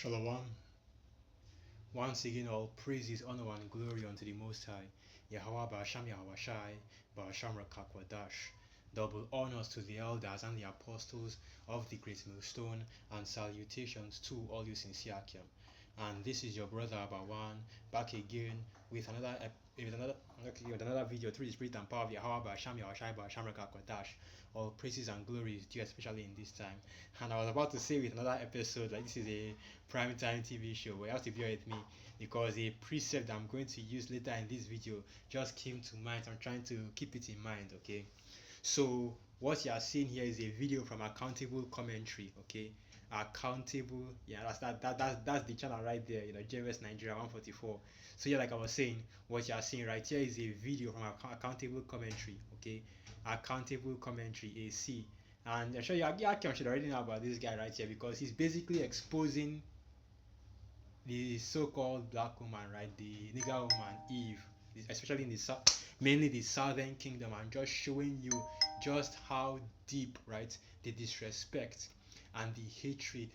Shalom. Once again, all praises, honor, and glory unto the Most High, Yahweh Ba'asham Yahweh Ba'asham Rakakwadash. Double honors to the elders and the apostles of the Great Millstone, and salutations to all you Sinsiakiam. And this is your brother Abawan back again with another video through the spirit and power of Yahweh Ba'asham Yahweh Ba'asham Rakakwadash. All praises and glory is due, especially in this time. And I was about to say with another episode, like this is a prime time TV show, but you have to bear with me because a precept I'm going to use later in this video just came to mind. So I'm trying to keep it in mind, okay? So what you are seeing here is a video from Accountable Commentary, okay? Accountable, yeah, that's the channel right there, JVS Nigeria 144. So yeah, like I was saying, what you are seeing right here is a video from Accountable Commentary, okay? Accountable Commentary AC. And I'm sure you should already know about this guy right here because he's basically exposing the so-called black woman, right? The nigger woman, Eve, especially in the mainly the southern kingdom, and just showing you just how deep, right, the disrespect and the hatred,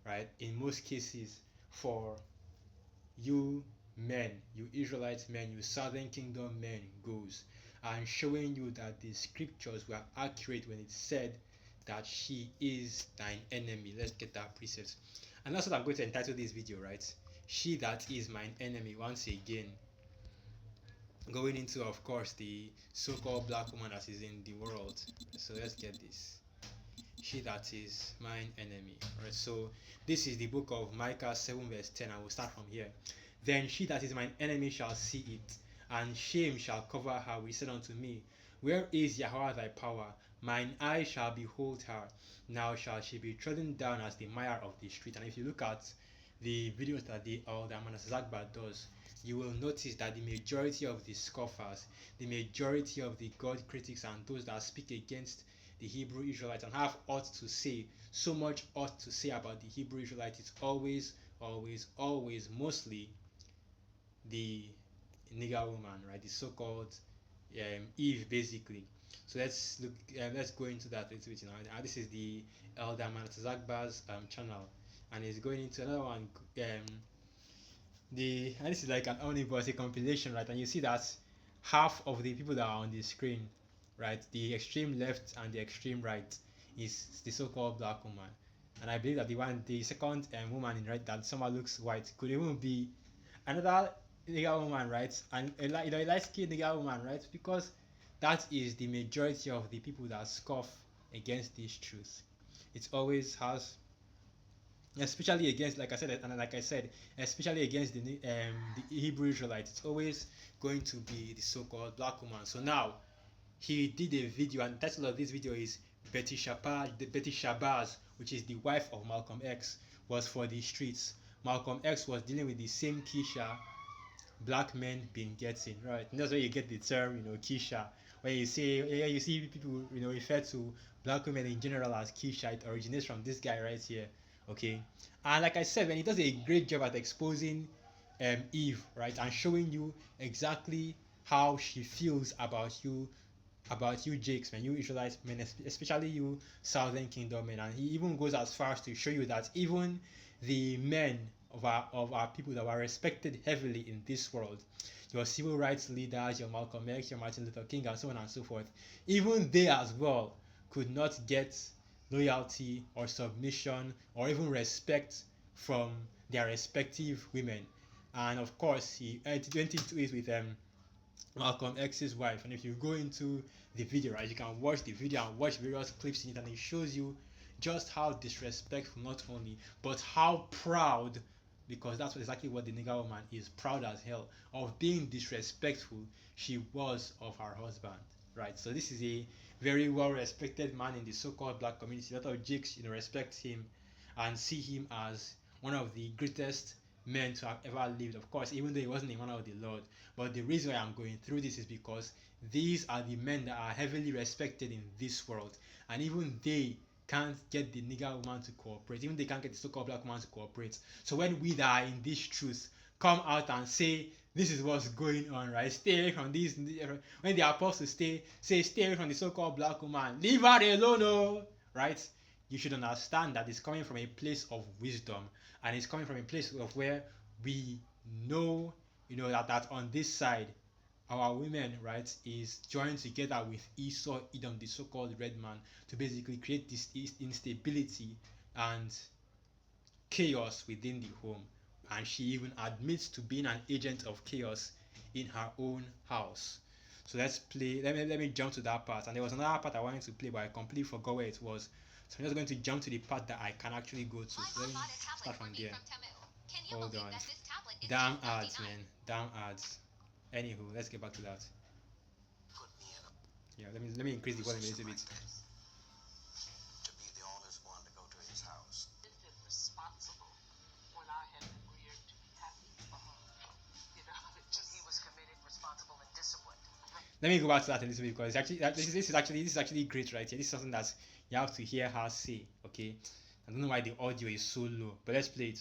right, in most cases for you men, you Israelite men, you southern kingdom men goes, and showing you that the scriptures were accurate when it said that she is thine enemy. Let's get that precept. And that's what I'm going to entitle this video, right? She that is mine enemy. Once again, going into, of course, the so-called black woman that is in the world. So let's get this. She that is mine enemy. Alright, so this is the book of Micah 7 verse 10. I will start from here. Then she that is mine enemy shall see it, and shame shall cover her. We said unto me, where is Yahweh thy power? Mine eye shall behold her. Now shall she be trodden down as the mire of the street. And if you look at the videos that the Manasseh Zagba does, you will notice that the majority of the scoffers, the majority of the God critics, and those that speak against the Hebrew Israelites and have ought to say, so much ought to say about the Hebrew Israelites, it's always mostly the nigger woman, right? The so-called Eve, basically. So let's go into that a little bit now. This is the Elder Manasseh Zagba's channel, and it's going into another one. And this is like an omnibus, a compilation, right? And you see that half of the people that are on the screen, right, the extreme left and the extreme right, is the so-called black woman. And I believe that the second woman in right that somehow looks white could even be another nigger woman, right? And a light-skinned nigger woman, right? Because that is the majority of the people that scoff against this truth. It always has, especially against, like I said, especially against the Hebrew Israelites. It's always going to be the so-called black woman. So now he did a video, and the title of this video is Betty Shabazz, which is the wife of Malcolm X, was for the streets. Malcolm X was dealing with the same Keisha black men been getting, right? And that's where you get the term, Keisha. When you see people, refer to black women in general as Keisha, it originates from this guy right here, okay? And like I said, when he does a great job at exposing Eve, right, and showing you exactly how she feels about you Jakes, man, you Israelites men, especially you Southern Kingdom men, and he even goes as far as to show you that even the men of our people that were respected heavily in this world, your civil rights leaders, your Malcolm X, your Martin Luther King, and so on and so forth, even they as well could not get loyalty or submission or even respect from their respective women. And of course, he went into it with Malcolm X's wife. And if you go into the video, right, you can watch the video and watch various clips in it, and it shows you just how disrespectful not only, but how proud, because that's exactly what the nigger woman is, proud as hell of being disrespectful she was of her husband, right? So this is a very well respected man in the so-called black community. A lot of Jakes respect him and see him as one of the greatest men to have ever lived. Of course, even though he wasn't a man of the Lord, but the reason why I'm going through this is because these are the men that are heavily respected in this world, and even they can't get the nigger woman to cooperate. Even they can't get the so-called black woman to cooperate. So when we that are in this truth come out and say this is what's going on, right? Stay away from these. When the apostles stay away from the so-called black woman, leave her alone, right? you should understand that it's coming from a place of wisdom, and it's coming from a place of where we know, that on this side, our women, right, is joined together with Esau, Edom, the so-called red man, to basically create this instability and chaos within the home. And she even admits to being an agent of chaos in her own house. So let's play. Let me jump to that part. And there was another part I wanted to play, but I completely forgot where it was. So I'm just going to jump to the part that I can actually go to. So let me start from there. Hold on. Damn ads, man. Damn ads. Anywho, let's get back to that. Yeah, let me increase the volume a little bit. Let me go back to that a little bit, because actually this is actually great right here. This is something that you have to hear her say. Okay, I don't know why the audio is so low, but let's play it.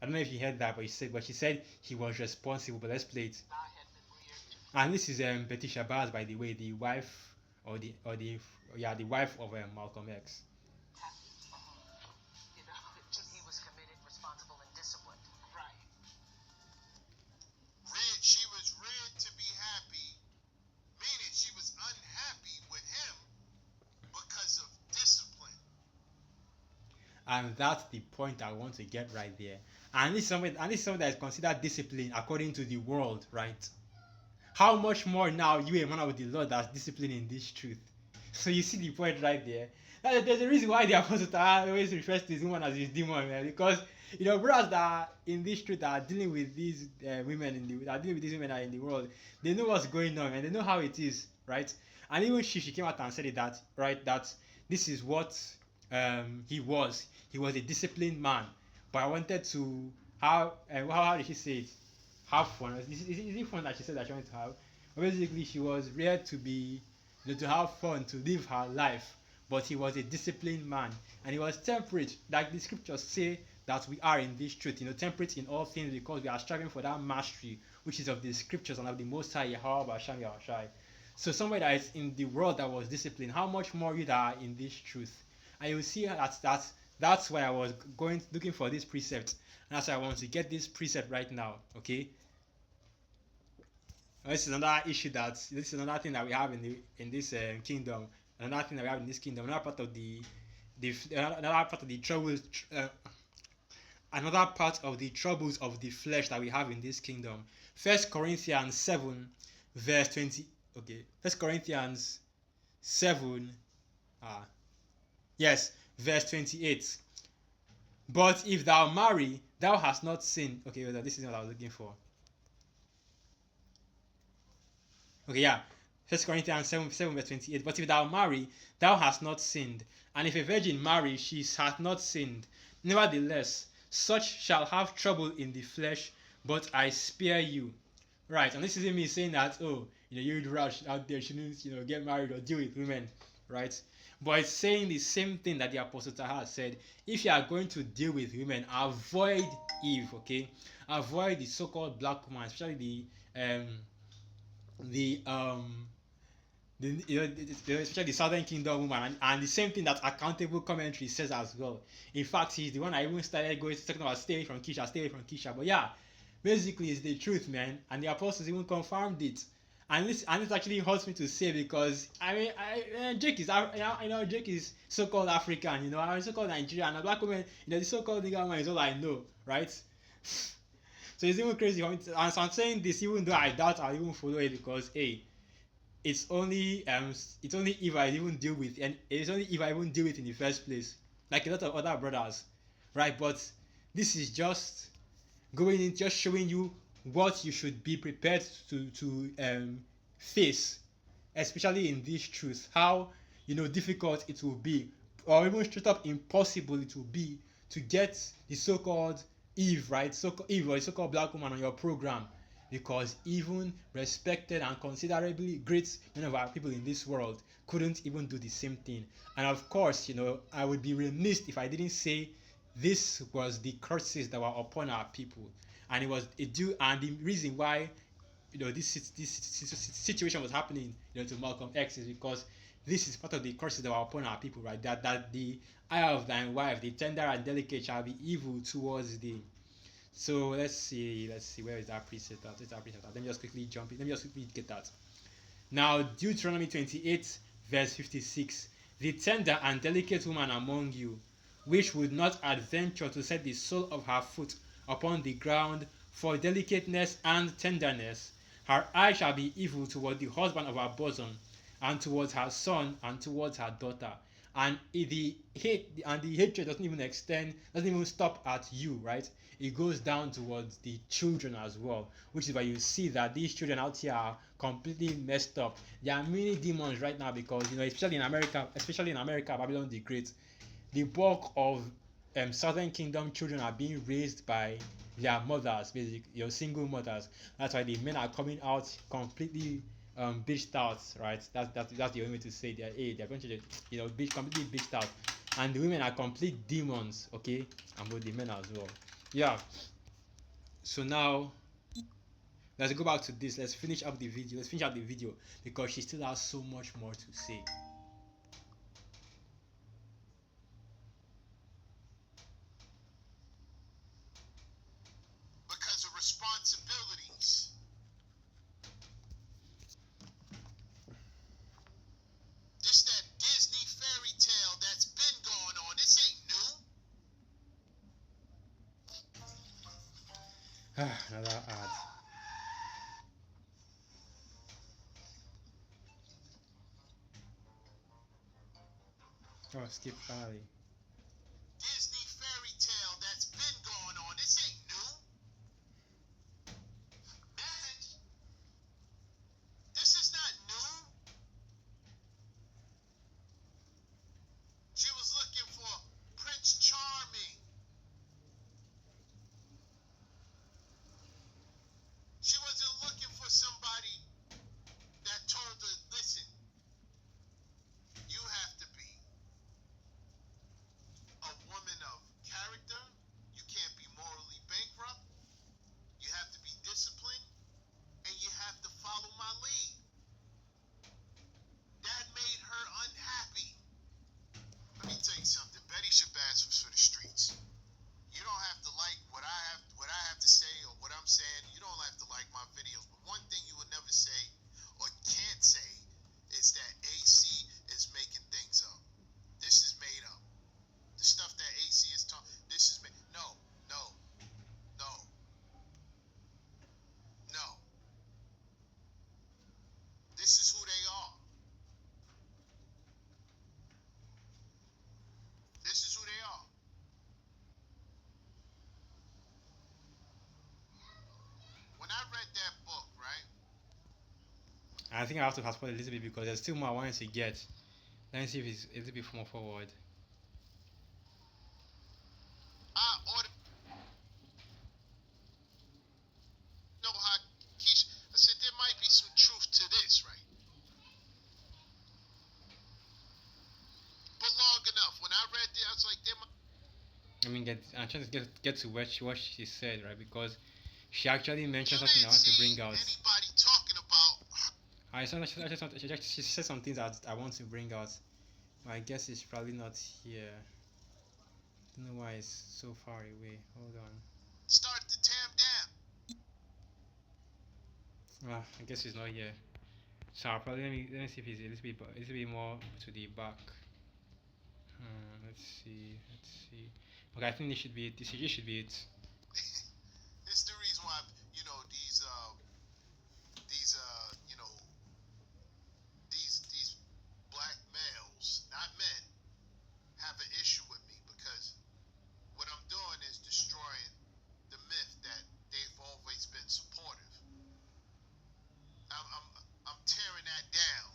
I don't know if you heard that, but she said he was responsible. But let's play it. And this is Betty Shabazz, by the way, the wife the wife of Malcolm X. She was reared to be happy, meaning she was unhappy with him because of discipline. And that's the point I want to get right there. And this is something that is considered discipline according to the world, right? How much more now you, a man of the Lord, that's discipline in this truth? So you see the point right there. There's a reason why the apostle always refers to this woman as his demon, man, because brothers that are in this truth, that are dealing with these women that are in the world, they know what's going on, and they know how it is, right? And even she came out and said it, that right, that this is what he was. He was a disciplined man, but I wanted to how did she say it? Have fun. Is it fun that she said that she wanted to have? But basically, she was reared to be, to have fun, to live her life. But he was a disciplined man, and he was temperate, like the scriptures say that we are in this truth. Temperate in all things, because we are striving for that mastery, which is of the scriptures and of the Most High Yahweh Basham Yahushai. So somebody that is in the world that was disciplined, how much more you that are in this truth? And you see that's why I was looking for this precept, and that's why I want to get this precept right now. Okay. This is another thing that we have in this kingdom. Another thing that we have in this kingdom. Another part of the troubles. Another part of the troubles of the flesh that we have in this kingdom. 1 Corinthians 7, verse 20. Okay, 1 Corinthians 7. Yes, verse 28. But if thou marry, thou hast not sinned. Okay, this is what I was looking for. Okay, yeah. 1 Corinthians 7 verse 28. But if thou marry, thou hast not sinned. And if a virgin marry, she hath not sinned. Nevertheless, such shall have trouble in the flesh, but I spare you. Right, and this isn't me saying that, you rush out there shouldn't, get married or deal with women, right? But it's saying the same thing that the Apostle Taha said. If you are going to deal with women, avoid Eve, okay? Avoid the so-called black woman, especially especially the Southern Kingdom woman, and the same thing that Accountable Commentary says as well. In fact, he's the one I even started talking about stay away from Keisha. But yeah, basically it's the truth, man, and the apostles even confirmed it. And this actually hurts me to say, because Jake is so-called African, I'm so-called Nigerian, and a black woman, the so-called nigga woman is all I know, right? So it's even crazy. And so I'm saying this even though I doubt I'll even follow it, because it's only Eve I even deal with, and it's only Eve I even deal with in the first place, like a lot of other brothers, right? But this is just going in, just showing you what you should be prepared to face, especially in this truth. How difficult it will be, or even straight up impossible it will be, to get the so-called Eve, right? Eve, or the so-called black woman on your program, because even respected and considerably great of our people in this world couldn't even do the same thing. And of course, I would be remiss if I didn't say this was the curses that were upon our people, and it was a due, and the reason why situation was happening, to Malcolm X, is because this is part of the curses that are upon our people, right? That the eye of thine wife, the tender and delicate, shall be evil towards thee. So let's see, where is that precept at? Let me just quickly jump in. Let me just quickly get that. Now, Deuteronomy 28, verse 56. The tender and delicate woman among you, which would not adventure to set the sole of her foot upon the ground for delicateness and tenderness, her eye shall be evil toward the husband of her bosom, and towards her son, and towards her daughter. And the hatred doesn't even stop at you, right? It goes down towards the children as well, which is why you see that these children out here are completely messed up. There are many demons right now because, especially in America, Babylon the Great, the bulk of Southern Kingdom children are being raised by their mothers, basically your single mothers. That's why the men are coming out completely bitched out, right? That's the only way to say they're going to completely bitched out, and the women are complete demons, okay, and both the men as well. Yeah. So now let's go back to this. Let's finish up the video. Because she still has so much more to say. Because of responsibilities. This that Disney fairy tale that's been going on. This ain't new. Another ad. Oh, skip finally. Disney fairy tale that's been going on. This ain't new. Message. This is not new. She was looking for Prince Charming. She wasn't looking for somebody that told her, listen, you have to be a woman of character. You can't be morally bankrupt. You have to be disciplined. And you have to follow my lead. That made her unhappy. Let me tell you something. Betty Shabazz was for the streets. You don't have to like what I have to say or what I'm saying. You don't have to like my videos. But one thing you would never say or can't say is that AC is making things up. This is made up. The stuff that AC is talking, this is made. No, no, no, no. This is who they are. This is who they are. When I read that book, right? I think I have to fast forward a little bit because there's still more I wanted to get. Let me see if it's a little bit more forward. I ordered. Know how Keisha? I said there might be some truth to this, right? But long enough. When I read it, I was like, there might. I'm trying to get to what she said, right? Because she actually mentioned You something I didn't want to see bring out. anybody talking about. She said some things that I want to bring out. I guess it's probably not here. Don't know why it's so far away. Hold on. Start to tam down. I guess it's not here. So I'll probably let me see if it's a little bit more to the back. Let's see. Okay, I think this should be it. This should be it. It's the reason why these these black males, not men, have an issue with me because what I'm doing is destroying the myth that they've always been supportive. I'm tearing that down.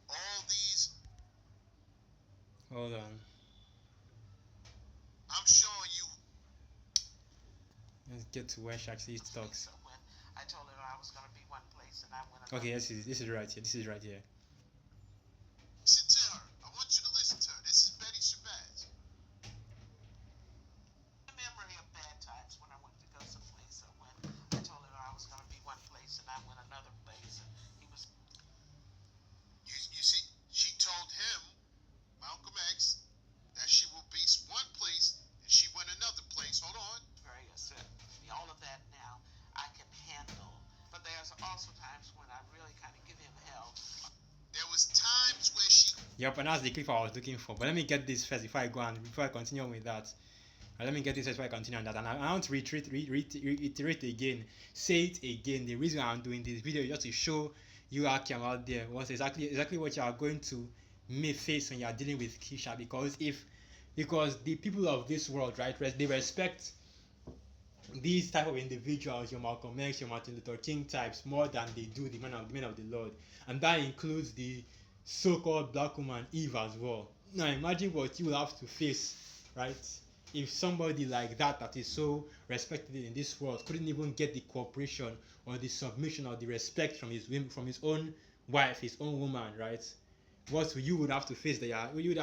All these. Hold on. I'm showing you. Let's get to where she actually talks. When I told her I was going to be one place and I went. Okay, this is right here. This is right here. Listen to her. I want you to listen to her. This is Betty Shabazz. Memory of bad times when I went to go someplace. So when I told her I was going to be one place and I went Yep, and that's the clip I was looking for. But let me get this first before I continue with that. Let me get this first before I continue on that. And I want to reiterate again, say it again. The reason I'm doing this video is just to show you Akim out there what's exactly what you are going to may face when you are dealing with Keisha. Because the people of this world, right, they respect these type of individuals, your Malcolm X, your Martin Luther King types, more than they do the men of the Lord, and that includes the so-called black woman Eve as well. Now imagine what you will have to face, right? If somebody like that is so respected in this world couldn't even get the cooperation or the submission or the respect from his own wife, his own woman, right? What you would have to face that we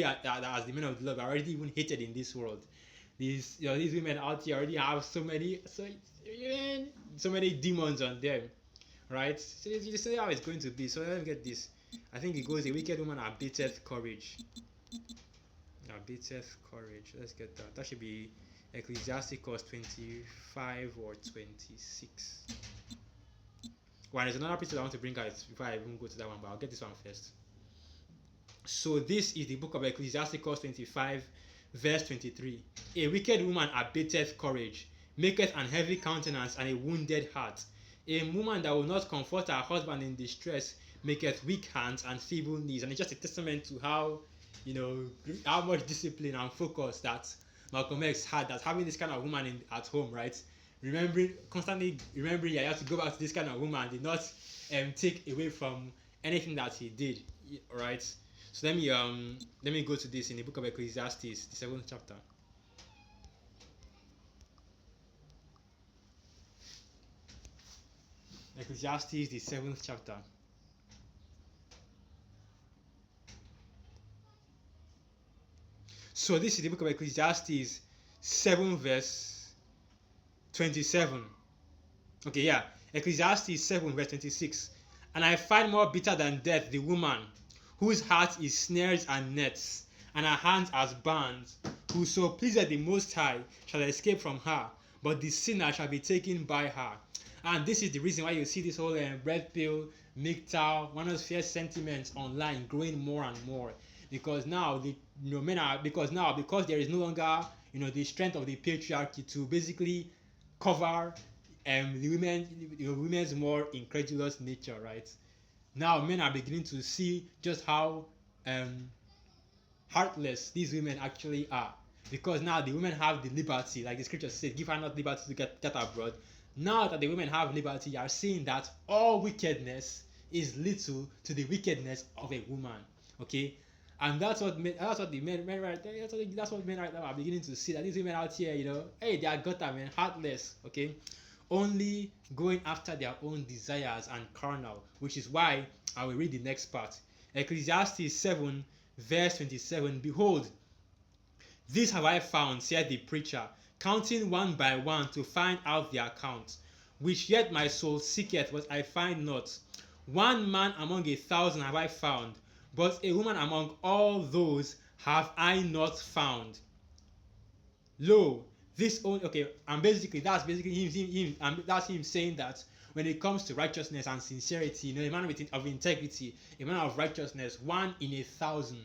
are that as the men of the Lord are already even hated in this world. These women out here already have so many demons on them, right? So you see how it's going to be. So let me get this. I think it goes, a wicked woman abateth courage. Abateth courage. Let's get that. That should be Ecclesiasticus 25 or 26. Well, there's another precept I want to bring out before I even go to that one, but I'll get this one first. So this is the book of Ecclesiasticus 25 verse 23. A wicked woman abateth courage, maketh an heavy countenance and a wounded heart. A woman that will not comfort her husband in distress maketh weak hands and feeble knees. And it's just a testament to how, how much discipline and focus that Malcolm X had, that having this kind of woman at home, right? Constantly remembering, I have to go back to this kind of woman did not take away from anything that he did, right? So let me go to this in the book of Ecclesiastes, the 7th chapter. Ecclesiastes, the 7th chapter. So this is the book of Ecclesiastes 7 verse 27. Okay, yeah. Ecclesiastes 7 verse 26. And I find more bitter than death the woman whose heart is snares and nets, and her hands as bands. Whoso pleaseth the Most High shall escape from her, but the sinner shall be taken by her. And this is the reason why you see this whole red pill, MGTOW, one of those fierce sentiments online growing more and more. Because now because there is no longer the strength of the patriarchy to basically cover the women's more incredulous nature, right? Now men are beginning to see just how heartless these women actually are, because now the women have the liberty, like the scripture says, give her not liberty to get abroad. Now that the women have liberty, you are seeing that all wickedness is little to the wickedness of a woman. Okay, and that's what men right there. That's what men right now are beginning to see, that these women out here, hey, they are gutter, man, heartless. Okay, only going after their own desires and carnal, which is why I will read the next part. Ecclesiastes 7 verse 27. Behold, this have I found, said the preacher, counting one by one to find out the account, which yet my soul seeketh, but I find not. One man among 1,000 have I found, but a woman among all those have I not found. Lo, this only, okay, and that's him saying that when it comes to righteousness and sincerity, a man of integrity, a man of righteousness, 1 in 1,000.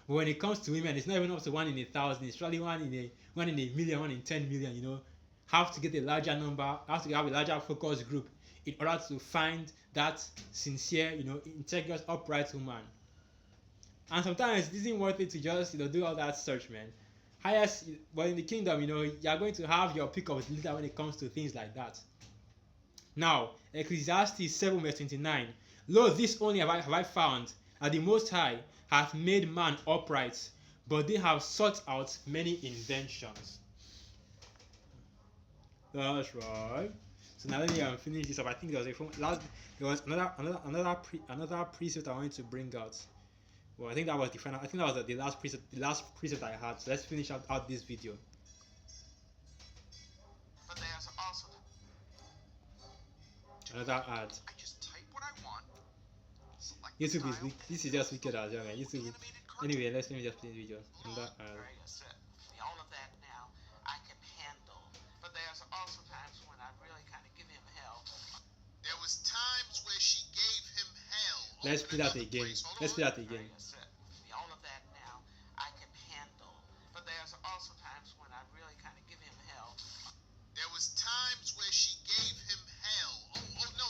But when it comes to women, it's not even up to 1 in 1,000. It's probably 1 in a million, 1 in 10 million. Have to get a larger number, have to have a larger focus group in order to find that sincere, integrous, upright woman. And sometimes it isn't worth it to just do all that search, man. But in the kingdom, you are going to have your pick of leader when it comes to things like that. Now, Ecclesiastes 7 verse 29. Lo, this only have I found, that the Most High hath made man upright, but they have sought out many inventions. That's right. So now let me finish this up. I think there was another precept I wanted to bring out. Well, I think that was the final. I think that was the last precept I had. So let's finish out this video. But there's also another ad. I just type what I want. YouTube is weak. This is just wicked as well, man. YouTube. Anyway, let me just play the video. Another ad. All of that now I can handle. But there's also times when I really kind of give him hell. There was times where she gave him hell Let's play that another again. place. Hold Let's on. play that again. Yes, all of that now I can handle. But there's also times when I really kind of give him hell. There was times where she gave him hell. Oh no.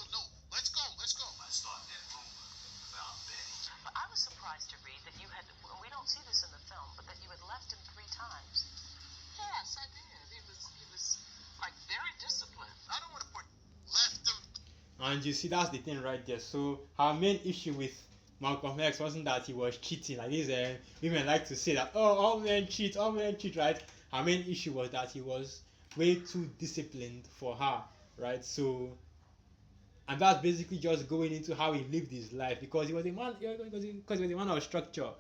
Let's go. Let's start that rumor about Betty. But I was surprised to read that you had, we don't see this in the film, but that you had left him 3 times. Yes, I did. He was like very disciplined. I don't want to put left him. And you see, that's the thing right there. So her main issue with Malcolm X wasn't that he was cheating. Like these women like to say that, oh, all men cheat, right? Her main issue was that he was way too disciplined for her, right? So, and that's basically just going into how he lived his life, because he was a man, because he was a man of structure,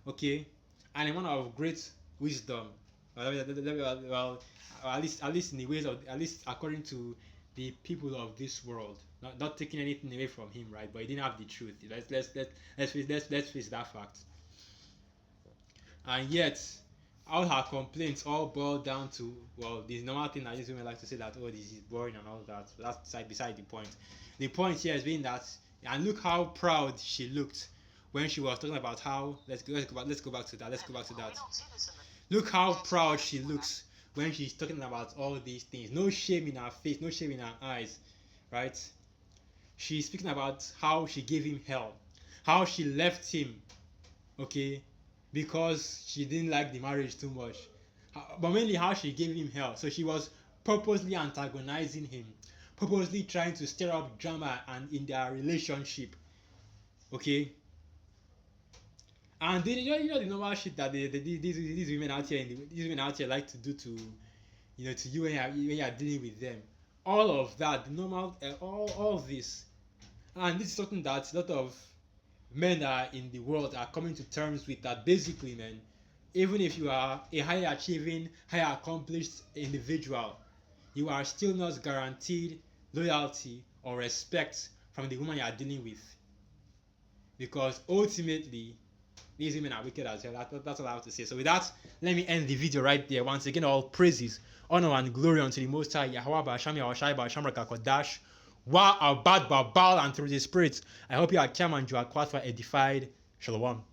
okay, and a man of great wisdom. Well, at least in the ways of, at least according to the people of this world. Not taking anything away from him, right? But he didn't have the truth. Let's face that fact. And yet, all her complaints all boil down to, well, the normal thing that these women like to say, that, oh, this is boring and all that. But that's beside the point. The point here is being that, and look how proud she looked when she was talking about how, let's go back to that. We don't see this in the Look how proud she looks when she's talking about all these things. No shame in her face, no shame in her eyes, right? She's speaking about how she gave him hell, how she left him, okay, because she didn't like the marriage too much. But mainly how she gave him hell. So she was purposely antagonizing him, purposely trying to stir up drama and in their relationship, okay. And then, the normal shit that these women out here like to do to, to you when you're dealing with them. All of that, the normal, all this, and this is something that a lot of men are in the world are coming to terms with. That basically, man, even if you are a high achieving, high accomplished individual, you are still not guaranteed loyalty or respect from the woman you are dealing with, because ultimately, these women are wicked as hell. That's all I have to say. So with that, let me end the video right there. Once again, all praises, honor, and glory unto the Most High, Yahweh Ba'asham, Yahushai Ba'asham Rakakodash, Wa Abad Babal, and through the Spirit. I hope you are calm and you are quite edified. Shalom.